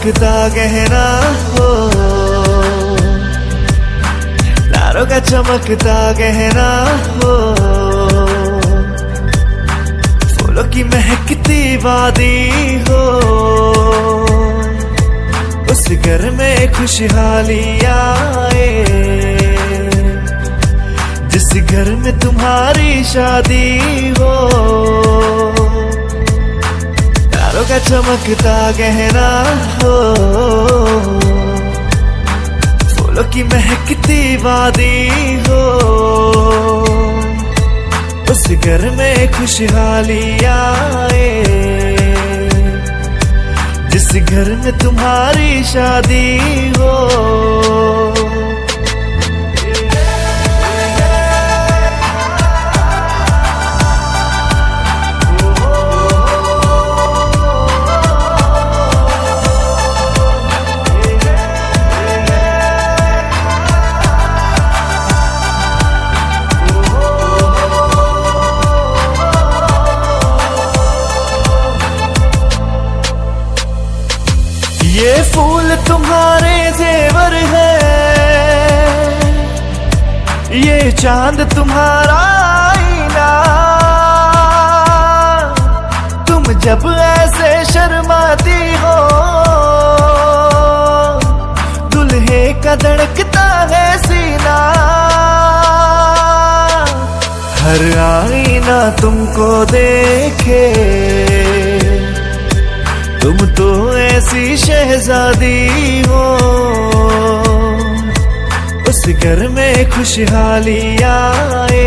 चमकता गहना हो, तारों का चमकता गहना हो, फूलों की महकती वादी हो, उस घर में खुशहाली आए, जिस घर में तुम्हारी शादी हो। तारों का चमकता गहना हो, फूलों की महकती वादी हो, उस घर में खुशहाली आए, जिस घर में तुम्हारी शादी हो। ये फूल तुम्हारे जेवर है, ये चांद तुम्हारा आईना, तुम जब ऐसे शर्माती हो, दुल्हे का धड़कता है सीना, हर आईना तुमको देखे, तुम तो ऐसी शहजादी हो, उस घर में खुशहाली आए,